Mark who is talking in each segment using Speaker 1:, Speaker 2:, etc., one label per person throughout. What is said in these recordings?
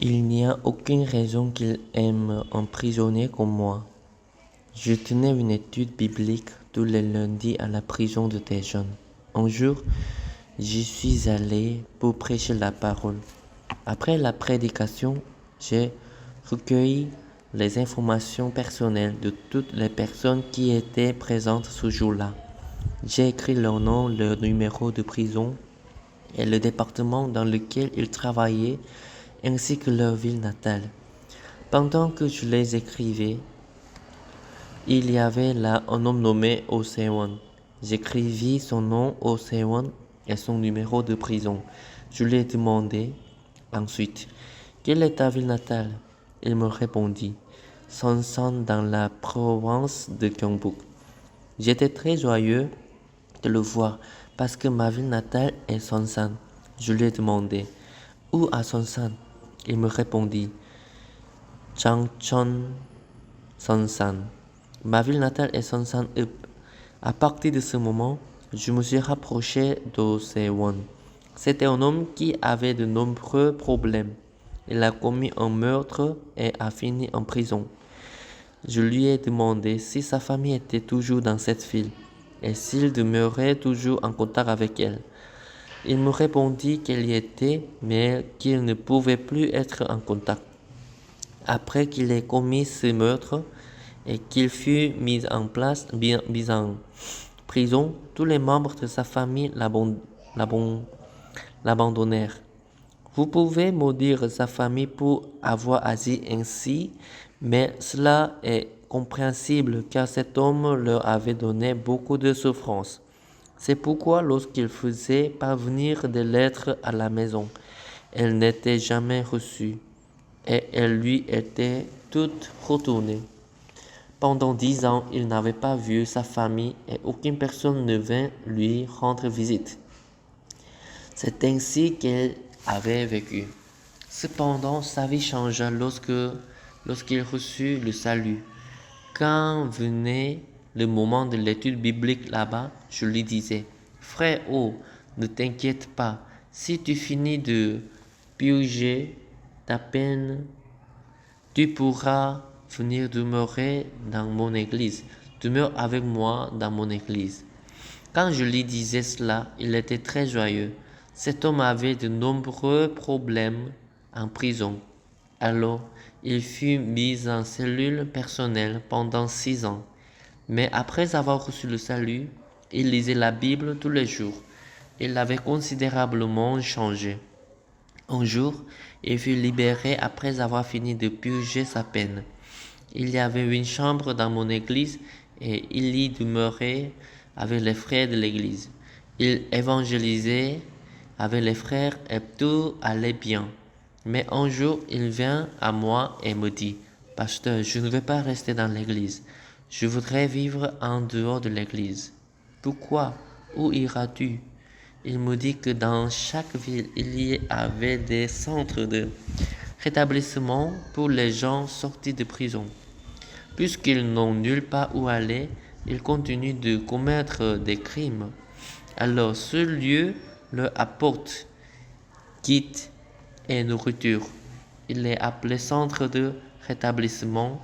Speaker 1: Il n'y a aucune raison qu'il aime emprisonner comme moi. Je tenais une étude biblique tous les lundis à la prison de Daejeon. Un jour, j'y suis allé pour prêcher la parole. Après la prédication, j'ai recueilli les informations personnelles de toutes les personnes qui étaient présentes ce jour-là. J'ai écrit leur nom, leur numéro de prison et le département dans lequel ils travaillaient, ainsi que leur ville natale. Pendant que je les écrivais, il y avait là un homme nommé Oh Se-won. J'écrivis son nom Oh Se-won et son numéro de prison. Je lui ai demandé ensuite, quelle est ta ville natale? Il me répondit, Sonsan dans la province de Gyeongbuk. J'étais très joyeux de le voir parce que ma ville natale est Sonsan. Je lui ai demandé, où à Sonsan? Il me répondit, Changchon Sonsan. Ma ville natale est Sonsan-up. À partir de ce moment, je me suis rapproché d'O Se-won. C'était un homme qui avait de nombreux problèmes. Il a commis un meurtre et a fini en prison. Je lui ai demandé si sa famille était toujours dans cette ville et s'il demeurait toujours en contact avec elle. Il me répondit qu'elle y était, mais qu'il ne pouvait plus être en contact. Après qu'il ait commis ce meurtre et qu'il fut mis en prison, tous les membres de sa famille l'abandonnèrent. Vous pouvez maudire sa famille pour avoir agi ainsi, mais cela est compréhensible car cet homme leur avait donné beaucoup de souffrance. C'est pourquoi lorsqu'il faisait parvenir des lettres à la maison, elles n'étaient jamais reçues et elles lui étaient toutes retournées. Pendant 10 ans, il n'avait pas vu sa famille et aucune personne ne vint lui rendre visite. C'est ainsi qu'elle avait vécu. Cependant, sa vie changea lorsqu'il reçut le salut. Quand venait le moment de l'étude biblique là-bas, je lui disais, Frère, oh, ne t'inquiète pas, si tu finis de purger ta peine, tu pourras venir demeurer dans mon église. Demeure avec moi dans mon église. Quand je lui disais cela, il était très joyeux. Cet homme avait de nombreux problèmes en prison. Alors, il fut mis en cellule personnelle pendant 6 ans. Mais après avoir reçu le salut, il lisait la Bible tous les jours. Il avait considérablement changé. Un jour, il fut libéré après avoir fini de purger sa peine. Il y avait une chambre dans mon église et il y demeurait avec les frères de l'église. Il évangélisait avec les frères et tout allait bien. Mais un jour, il vint à moi et me dit, Pasteur, je ne veux pas rester dans l'église. Je voudrais vivre en dehors de l'église. Pourquoi? Où iras-tu? Il me dit que dans chaque ville, il y avait des centres de rétablissement pour les gens sortis de prison. Puisqu'ils n'ont nulle part où aller, ils continuent de commettre des crimes. Alors ce lieu leur apporte guide et nourriture. Il est appelé centre de rétablissement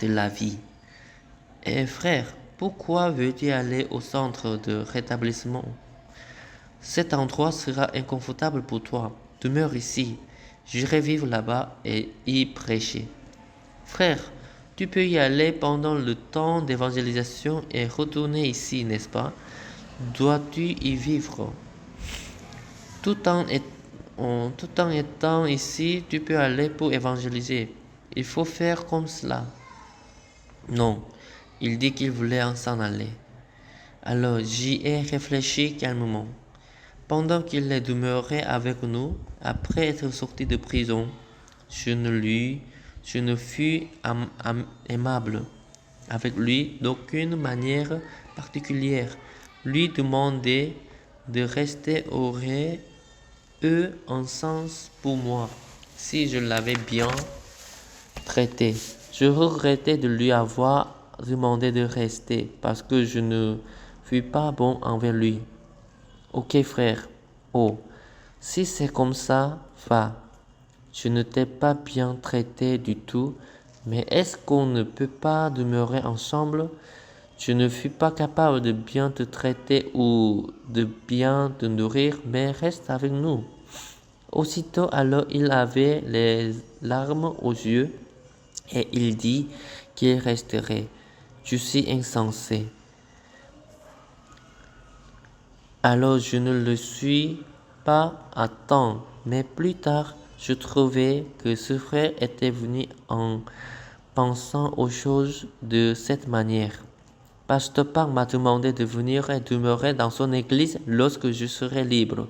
Speaker 1: de la vie. Et frère, pourquoi veux-tu aller au centre de rétablissement? Cet endroit sera inconfortable pour toi. Demeure ici. J'irai vivre là-bas et y prêcher. Frère, tu peux y aller pendant le temps d'évangélisation et retourner ici, n'est-ce pas? Dois-tu y vivre? Tout en étant ici, tu peux aller pour évangéliser. Il faut faire comme cela. Non, il dit qu'il voulait s'en aller. Alors j'y ai réfléchi calmement. Pendant qu'il est demeuré avec nous, après être sorti de prison, je ne fus aimable avec lui d'aucune manière particulière. Lui demander de rester aurait eu un sens pour moi si je l'avais bien traité. Je regrettais de lui avoir demandé de rester parce que je ne fus pas bon envers lui. Ok frère, oh, si c'est comme ça, va. Je ne t'ai pas bien traité du tout, mais est-ce qu'on ne peut pas demeurer ensemble? Je ne fus pas capable de bien te traiter ou de bien te nourrir, mais reste avec nous. Aussitôt alors il avait les larmes aux yeux, et il dit qu'il resterait. Je suis insensé. Alors je ne le suis pas à temps, mais plus tard, je trouvai que ce frère était venu en pensant aux choses de cette manière. Pasteur Park m'a demandé de venir et demeurer dans son église lorsque je serai libre.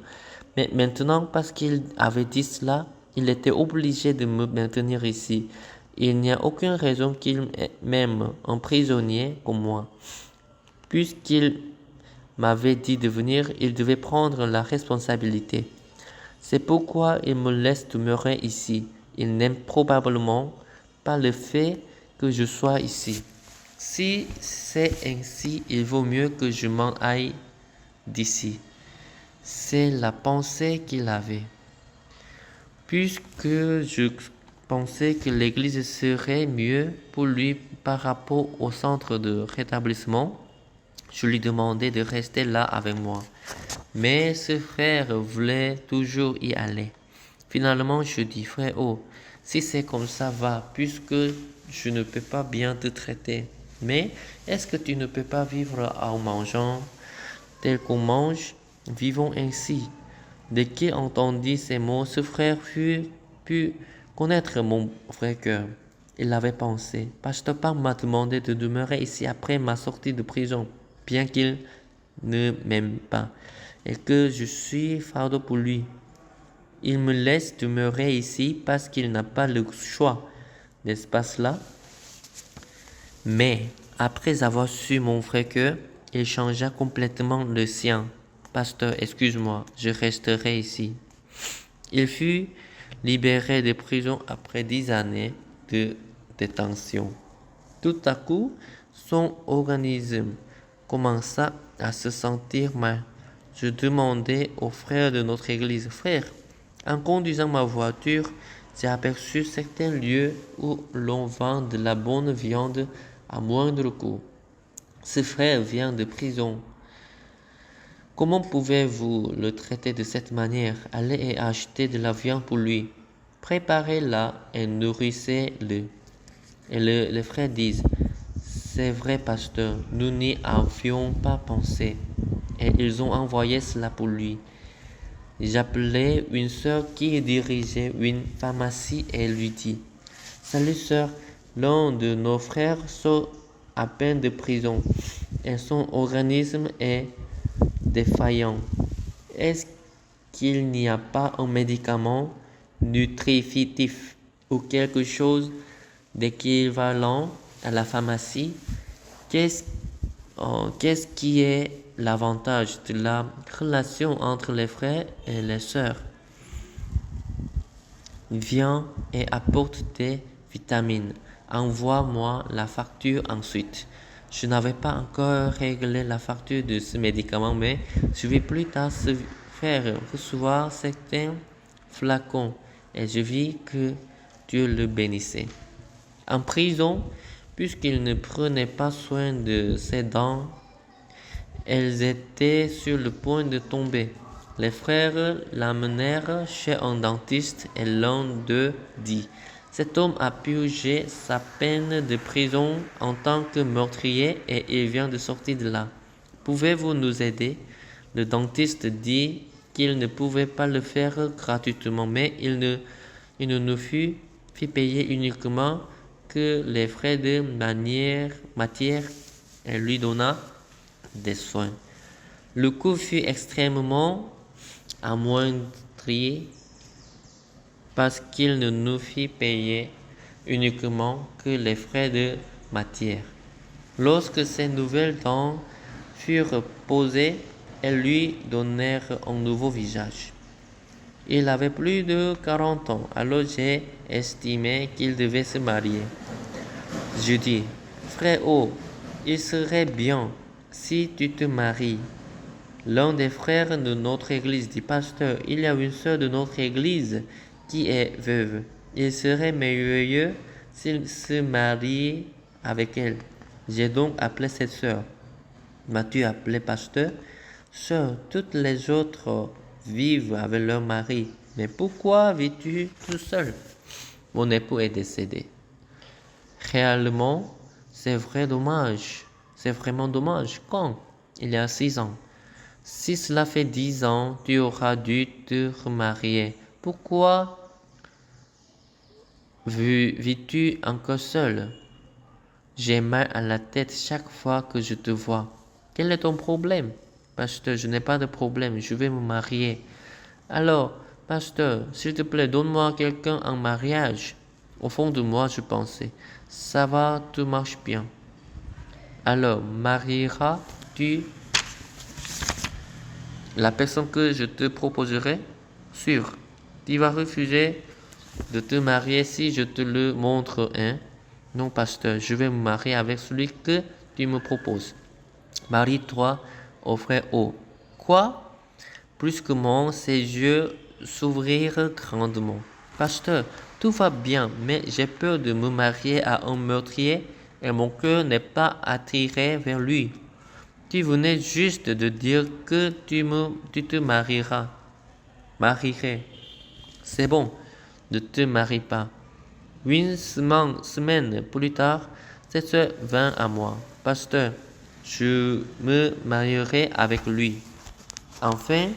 Speaker 1: Mais maintenant, parce qu'il avait dit cela, il était obligé de me maintenir ici. Il n'y a aucune raison qu'il m'aime un prisonnier comme moi. Puisqu'il m'avait dit de venir, il devait prendre la responsabilité. C'est pourquoi il me laisse demeurer ici. Il n'aime probablement pas le fait que je sois ici. Si c'est ainsi, il vaut mieux que je m'en aille d'ici. C'est la pensée qu'il avait. Puisque je pensais que l'église serait mieux pour lui par rapport au centre de rétablissement, je lui demandai de rester là avec moi. Mais ce frère voulait toujours y aller. Finalement, je dis, frère, oh, si c'est comme ça, va, puisque je ne peux pas bien te traiter. Mais est-ce que tu ne peux pas vivre en mangeant tel qu'on mange? Vivons ainsi. Dès qu'il entendit ces mots, ce frère put connaître mon vrai cœur. Il avait pensé, Pasteur Park m'a demandé de demeurer ici après ma sortie de prison, bien qu'il ne m'aime pas, et que je suis fardeau pour lui. Il me laisse demeurer ici parce qu'il n'a pas le choix, n'est-ce pas cela? Mais, après avoir su mon vrai cœur, il changea complètement le sien. Pasteur, excuse-moi, je resterai ici. Il fut libéré de prison après 10 années de détention. Tout à coup, son organisme commença à se sentir mal. Je demandai au frère de notre église, frère, en conduisant ma voiture, j'ai aperçu certains lieux où l'on vend de la bonne viande à moindre coût. Ce frère vient de prison. Comment pouvez-vous le traiter de cette manière? Allez et achetez de la viande pour lui. Préparez-la et nourrissez-le. Et les frères disent, c'est vrai, pasteur, nous n'y avions pas pensé. Et ils ont envoyé cela pour lui. J'appelai une sœur qui dirigeait une pharmacie et lui dis, salut sœur, l'un de nos frères sort à peine de prison et son organisme est défaillant. Est-ce qu'il n'y a pas un médicament nutritif ou quelque chose d'équivalent à la pharmacie? Qu'est-ce qui est l'avantage de la relation entre les frères et les sœurs? Viens et apporte des vitamines. Envoie-moi la facture ensuite. Je n'avais pas encore réglé la facture de ce médicament, mais je vais plus tard se faire recevoir certains flacons et je vis que Dieu le bénissait. En prison, puisqu'il ne prenait pas soin de ses dents, elles étaient sur le point de tomber. Les frères l'amenèrent chez un dentiste et l'un d'eux dit, cet homme a purgé sa peine de prison en tant que meurtrier et il vient de sortir de là. Pouvez-vous nous aider? Le dentiste dit qu'il ne pouvait pas le faire gratuitement, mais il ne nous fit payer uniquement que les frais de matière et lui donna des soins. Le coût fut extrêmement amoindri parce qu'il ne nous fit payer uniquement que les frais de matière. Lorsque ces nouvelles dents furent posées, elles lui donnèrent un nouveau visage. Il avait plus de 40 ans, alors j'ai estimé qu'il devait se marier. Je dis, frère, oh, il serait bien si tu te maries. L'un des frères de notre église dit, pasteur, il y a une sœur de notre église qui est veuve. Il serait merveilleux s'il se mariait avec elle. J'ai donc appelé cette sœur. M'as-tu appelé pasteur? Sœur, toutes les autres vivent avec leur mari. Mais pourquoi vis-tu tout seul? Mon époux est décédé. Réellement, c'est vrai dommage. C'est vraiment dommage. Quand? Il y a 6 ans. Si cela fait 10 ans, tu auras dû te remarier. Pourquoi vis-tu encore seul? J'ai mal à la tête chaque fois que je te vois. Quel est ton problème? Pasteur, je n'ai pas de problème, je vais me marier. Alors, pasteur, s'il te plaît, donne-moi quelqu'un en mariage. Au fond de moi, je pensais, ça va, tout marche bien. Alors, marieras-tu la personne que je te proposerai? Sûr. Tu vas refuser de te marier si je te le montre, hein? Non, pasteur, je vais me marier avec celui que tu me proposes. Marie-toi au frère O. Quoi? Brusquement, ses yeux s'ouvrirent grandement. Pasteur, tout va bien, mais j'ai peur de me marier à un meurtrier et mon cœur n'est pas attiré vers lui. Tu venais juste de dire que tu te marierais. C'est bon, ne te marie pas. 8 semaines plus tard, cette sœur vint à moi. Pasteur, je me marierai avec lui. Enfin,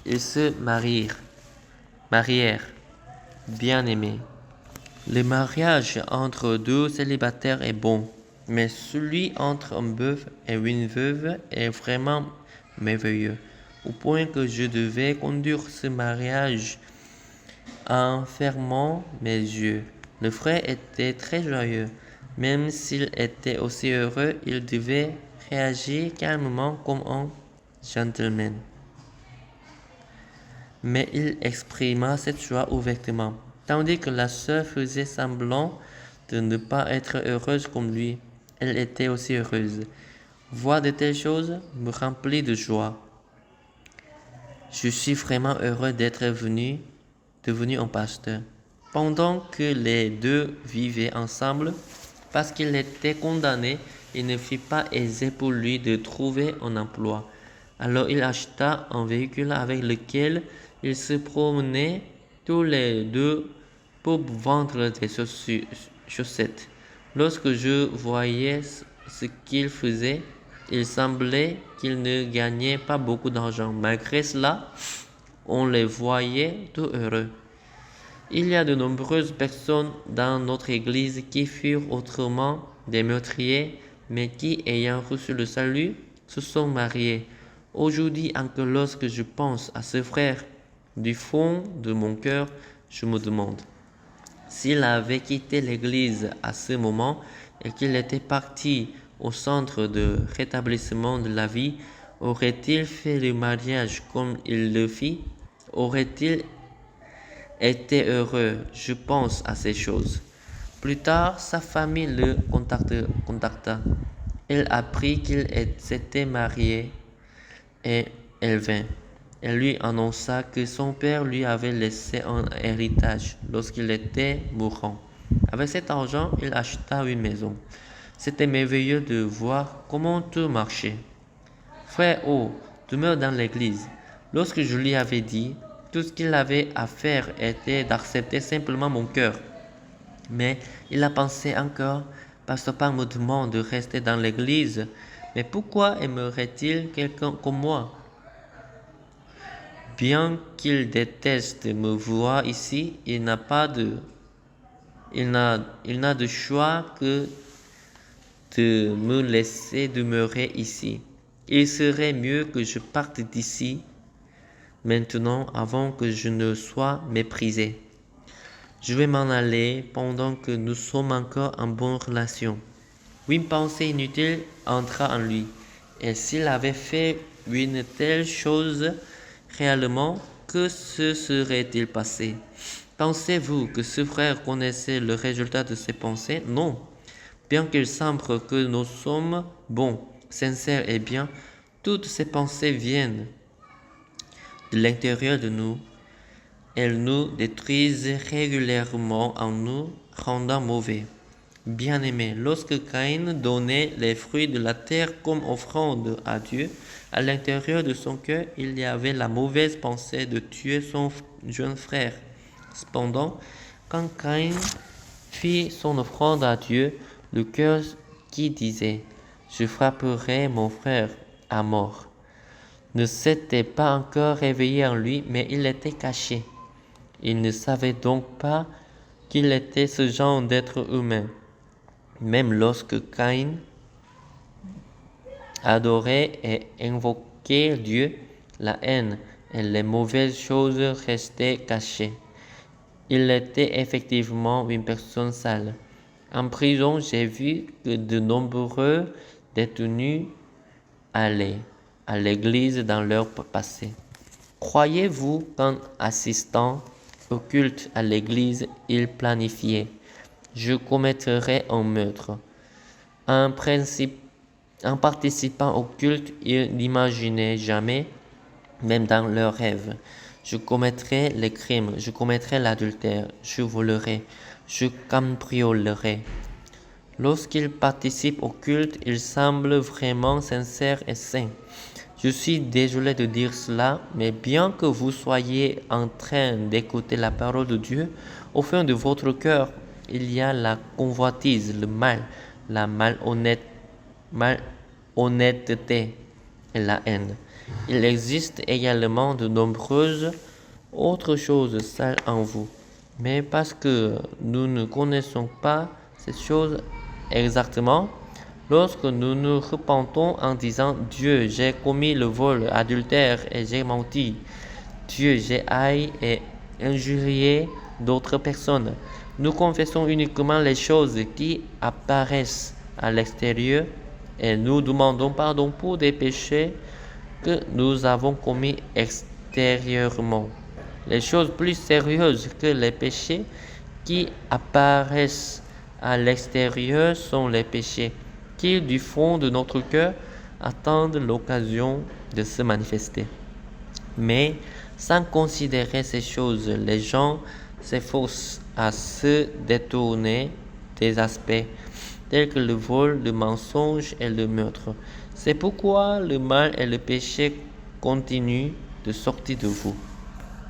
Speaker 1: ils se marièrent. Bien-aimés. Le mariage entre deux célibataires est bon, mais celui entre un veuf et une veuve est vraiment merveilleux, au point que je devais conduire ce mariage en fermant mes yeux. Le frère était très joyeux. Même s'il était aussi heureux, il devait réagir calmement comme un gentleman. Mais il exprima cette joie ouvertement, tandis que la sœur faisait semblant de ne pas être heureuse comme lui. Elle était aussi heureuse. Voir de telles choses me remplit de joie. Je suis vraiment heureux d'être devenu un pasteur. Pendant que les deux vivaient ensemble, parce qu'il était condamné, il ne fut pas aisé pour lui de trouver un emploi. Alors il acheta un véhicule avec lequel ils se promenaient tous les deux pour vendre des chaussettes. Lorsque je voyais ce qu'il faisait, il semblait qu'il ne gagnait pas beaucoup d'argent. Malgré cela, on les voyait tout heureux. Il y a de nombreuses personnes dans notre Église qui furent autrement des meurtriers, mais qui, ayant reçu le salut, se sont mariés. Aujourd'hui encore, lorsque je pense à ce frère, du fond de mon cœur, je me demande s'il avait quitté l'Église à ce moment et qu'il était parti au centre de rétablissement de la vie, aurait-il fait le mariage comme il le fit? Aurait-il été heureux? Je pense à ces choses. Plus tard, sa famille le contacta. Elle apprit qu'il s'était marié et elle vint. Elle lui annonça que son père lui avait laissé un héritage lorsqu'il était mourant. Avec cet argent, il acheta une maison. C'était merveilleux de voir comment tout marchait. Frère O demeure dans l'église. Lorsque je lui avais dit, tout ce qu'il avait à faire était d'accepter simplement mon cœur. Mais il a pensé encore, Pasteur Pang me demande de rester dans l'église. Mais pourquoi aimerait-il quelqu'un comme moi? Bien qu'il déteste me voir ici, il n'a de choix que de me laisser demeurer ici. Il serait mieux que je parte d'ici maintenant avant que je ne sois méprisé. Je vais m'en aller pendant que nous sommes encore en bonne relation. Une pensée inutile entra en lui. Et s'il avait fait une telle chose réellement, que se serait-il passé? Pensez-vous que ce frère connaissait le résultat de ses pensées? Non. Bien qu'il semble que nous sommes bons, sincères et bien, toutes ces pensées viennent de l'intérieur de nous. elles nous détruisent régulièrement en nous rendant mauvais. Bien-aimés, lorsque Caïn donnait les fruits de la terre comme offrande à Dieu, à l'intérieur de son cœur, il y avait la mauvaise pensée de tuer son jeune frère. Cependant, quand Caïn fit son offrande à Dieu, le cœur qui disait « Je frapperai mon frère à mort » ne s'était pas encore réveillé en lui, mais il était caché. Il ne savait donc pas qu'il était ce genre d'être humain. Même lorsque Caïn adorait et invoquait Dieu, la haine et les mauvaises choses restaient cachées. Il était effectivement une personne sale. En prison, j'ai vu que de nombreux détenus allaient à l'église dans leur passé. Croyez-vous qu'en assistant au culte à l'église, ils planifiaient « Je commettrai un meurtre ». En participant au culte, ils n'imaginaient jamais, même dans leurs rêves, « Je commettrai les crimes, je commettrai l'adultère, je volerai, je cambriolerai ». Lorsqu'ils participent au culte, ils semblent vraiment sincères et saints. Je suis désolé de dire cela, mais bien que vous soyez en train d'écouter la parole de Dieu, au fond de votre cœur, il y a la convoitise, le mal, la malhonnêteté et la haine. Il existe également de nombreuses autres choses sales en vous, mais parce que nous ne connaissons pas ces choses exactement, lorsque nous nous repentons en disant « Dieu, j'ai commis le vol, l'adultère et j'ai menti. Dieu, j'ai haï et injurié d'autres personnes », nous confessons uniquement les choses qui apparaissent à l'extérieur et nous demandons pardon pour des péchés que nous avons commis extérieurement. Les choses plus sérieuses que les péchés qui apparaissent à l'extérieur sont les péchés qui, du fond de notre cœur, attendent l'occasion de se manifester. Mais sans considérer ces choses, les gens s'efforcent à se détourner des aspects tels que le vol, le mensonge et le meurtre. C'est pourquoi le mal et le péché continuent de sortir de vous.